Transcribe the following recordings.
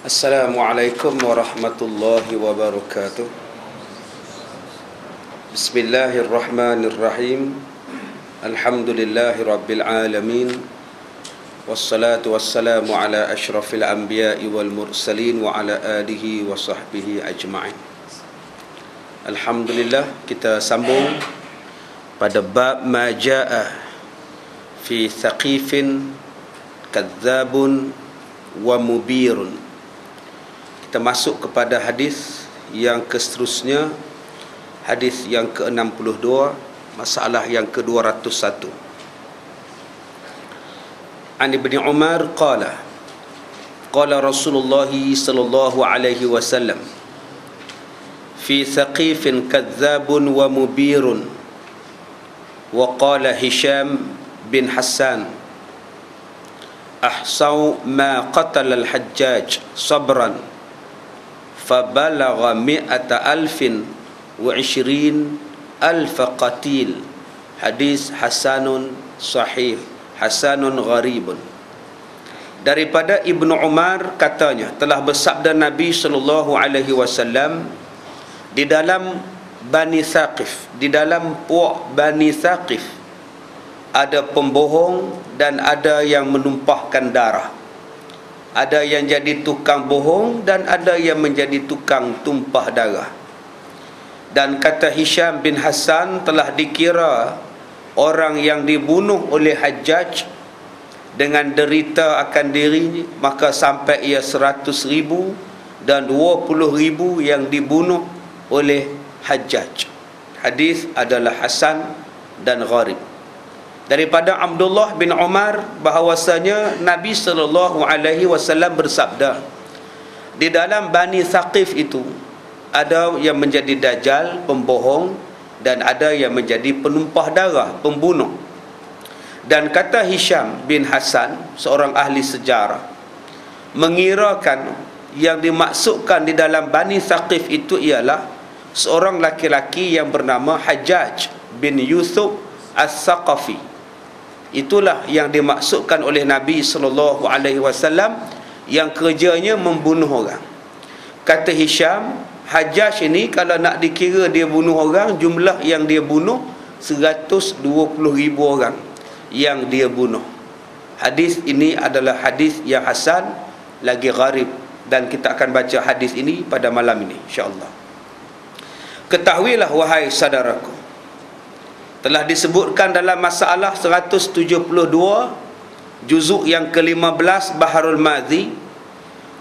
Assalamualaikum warahmatullahi wabarakatuh. Bismillahirrahmanirrahim. Alhamdulillahi rabbil alamin. Wassalatu wassalamu ala ashrafil anbiya'i wal mursalin wa ala alihi wa sahbihi ajma'in. Alhamdulillah, kita sambung pada bab ma jaa fi thaqifin kadzabun wa mubirun. Kita masuk kepada hadis yang seterusnya, hadis yang ke-62, masalah yang ke-201. An Ibn Umar qala Rasulullah sallallahu alaihi wasallam fi thaqifin kadzabun wa mubirun. Wa qala Hisham bin Hassan ahsaw ma qatala al-Hajjaj sabran fabalagha mi'ata alfin wa 20 alfa qatil. Hadis hasanun sahih, hasanun gharibun. Daripada Ibnu Umar katanya, telah bersabda Nabi sallallahu alaihi wasallam di dalam Bani Thaqif, di dalam puak Bani Thaqif ada pembohong dan ada yang menumpahkan darah. Ada yang jadi tukang bohong dan ada yang menjadi tukang tumpah darah. Dan kata Hisham bin Hassan, telah dikira orang yang dibunuh oleh Hajjaj dengan derita akan dirinya, maka sampai ia 100,000 dan 20,000 yang dibunuh oleh Hajjaj. Hadis adalah hasan dan gharib. Daripada Abdullah bin Umar bahawasanya Nabi sallallahu alaihi wasallam bersabda, di dalam Bani Thaqif itu ada yang menjadi dajjal, pembohong, dan ada yang menjadi penumpah darah, pembunuh. Dan kata Hisham bin Hassan, seorang ahli sejarah, mengirakan yang dimaksudkan di dalam Bani Thaqif itu ialah seorang laki-laki yang bernama Hajjaj bin Yusuf As-Saqafi. Itulah yang dimaksudkan oleh Nabi sallallahu alaihi wasallam yang kerjanya membunuh orang. Kata Hisham, Hajjaj ini kalau nak dikira dia bunuh orang, jumlah yang dia bunuh 120,000 orang yang dia bunuh. Hadis ini adalah hadis yang hasan lagi gharib, dan kita akan baca hadis ini pada malam ini insya-Allah. Ketahuilah wahai saudaraku, telah disebutkan dalam masalah 172 juzuk yang ke-15 Baharul Madhi,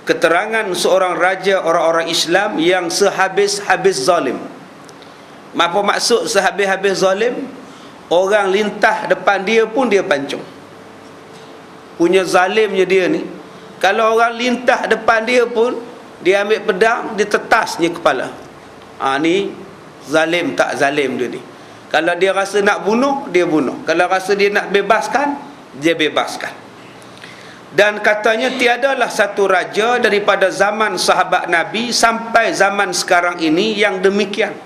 keterangan seorang raja orang-orang Islam yang sehabis-habis zalim. Apa maksud sehabis-habis zalim? Orang lintah depan dia pun dia pancung. Punya zalimnya dia ni, kalau orang lintah depan dia pun dia ambil pedang, dia tetasnya kepala. Ni zalim tak zalim dia ni. Kalau dia rasa nak bunuh, dia bunuh. Kalau rasa dia nak bebaskan, dia bebaskan. Dan katanya tiadalah satu raja daripada zaman sahabat Nabi sampai zaman sekarang ini yang demikian.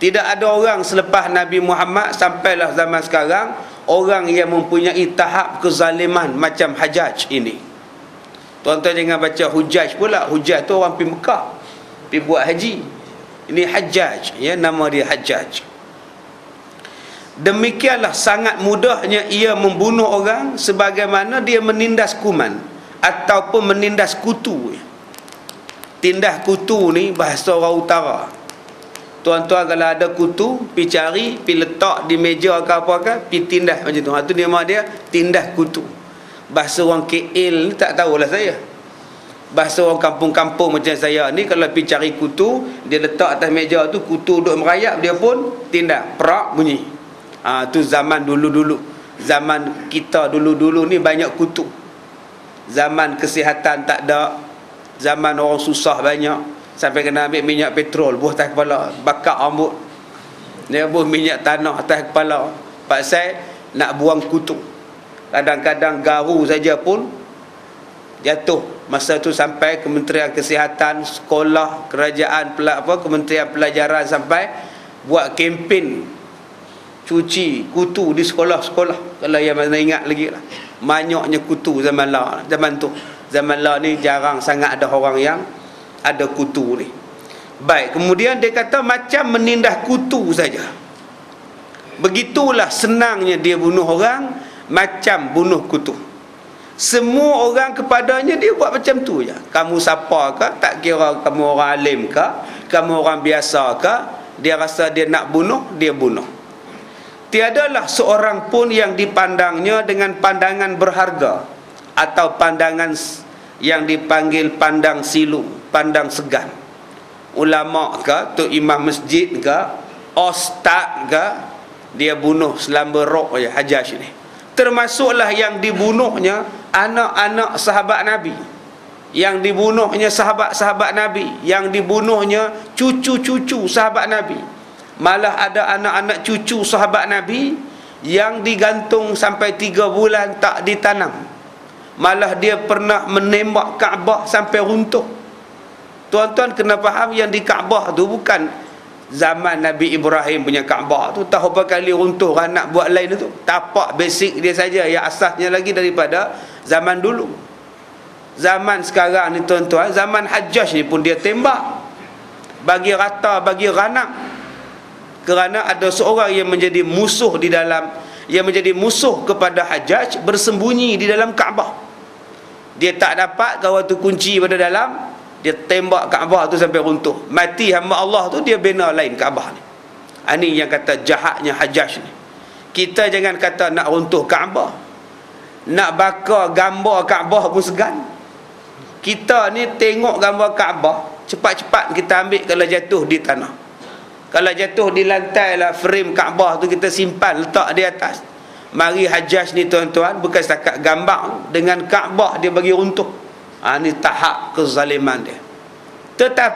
Tidak ada orang selepas Nabi Muhammad sampailah zaman sekarang orang yang mempunyai tahap kezaliman macam Hajjaj ini. Tuan-tuan jangan baca Hujjaj pula. Hujjaj tu orang pergi Mekah, pergi buat haji. Ini Hajjaj, ya, nama dia Hajjaj. Demikianlah sangat mudahnya ia membunuh orang sebagaimana dia menindas kuman ataupun menindas kutu. Tindas kutu ni bahasa orang utara. Tuan-tuan kalau ada kutu, pi cari, pi letak di meja ke apa ke, pi tindas macam tu. Itu nama dia tindas kutu. Bahasa orang KL ni tak tahulah saya. Bahasa orang kampung-kampung macam saya ni, kalau pi cari kutu, dia letak atas meja tu, kutu duduk merayap, dia pun tindas, perak bunyi. Tu zaman dulu-dulu. Zaman kita dulu-dulu ni banyak kutu. Zaman kesihatan tak ada, zaman orang susah banyak, sampai kena ambil minyak petrol buah atas kepala, bakar rambut, dia buah minyak tanah atas kepala, pasal nak buang kutu. Kadang-kadang garu saja pun jatuh. Masa tu sampai Kementerian Kesihatan, sekolah, kerajaan, Kementerian Pelajaran sampai buat kempen cuci kutu di sekolah-sekolah, kalau yang mana ingat lagi lah. Banyaknya kutu zaman lah. Zaman tu, zaman lah ni jarang sangat ada orang yang ada kutu ni. Baik, kemudian dia kata macam menindas kutu saja. Begitulah senangnya dia bunuh orang, macam bunuh kutu. Semua orang kepadanya dia buat macam tu je. Kamu siapa ke, tak kira kamu orang alim ke, kamu orang biasa ke, dia rasa dia nak bunuh, dia bunuh. Tiadalah seorang pun yang dipandangnya dengan pandangan berharga atau pandangan yang dipanggil pandang silu, pandang segan. Ulama ke, tu imam masjid ke, ustaz ke, dia bunuh selamba roh je Hajjaj ni. Termasuklah yang dibunuhnya anak-anak sahabat Nabi, yang dibunuhnya sahabat-sahabat Nabi, yang dibunuhnya cucu-cucu sahabat Nabi. Malah ada anak-anak cucu sahabat Nabi yang digantung sampai 3 bulan tak ditanam. Malah dia pernah menembak Kaabah sampai runtuh. Tuan-tuan kena faham, yang di Kaabah tu bukan zaman Nabi Ibrahim punya Kaabah tu. Tahu berapa kali runtuh kan nak buat lain tu. Tapak basic dia saja yang asasnya lagi daripada zaman dulu. Zaman sekarang ni tuan-tuan, zaman Hajjaj ni pun dia tembak, bagi rata, bagi ranak. Kerana ada seorang yang menjadi musuh di dalam, yang menjadi musuh kepada Hajjaj, bersembunyi di dalam Kaabah. Dia tak dapat kawal tu kunci pada dalam, dia tembak Kaabah tu sampai runtuh. Mati hamba Allah tu, dia bina lain Kaabah ni. Ini yang kata jahatnya Hajjaj ni. Kita jangan kata nak runtuh Kaabah, nak bakar gambar Kaabah pun segan. Kita ni tengok gambar Kaabah, cepat-cepat kita ambil kalau jatuh di tanah. Kalau jatuh di lantai lah, frame Kaabah tu kita simpan, letak di atas. Mari Hajjaj ni tuan-tuan, bukan setakat gambar, dengan Kaabah dia bagi runtuh. Ini tahap kezaliman dia. Tetapi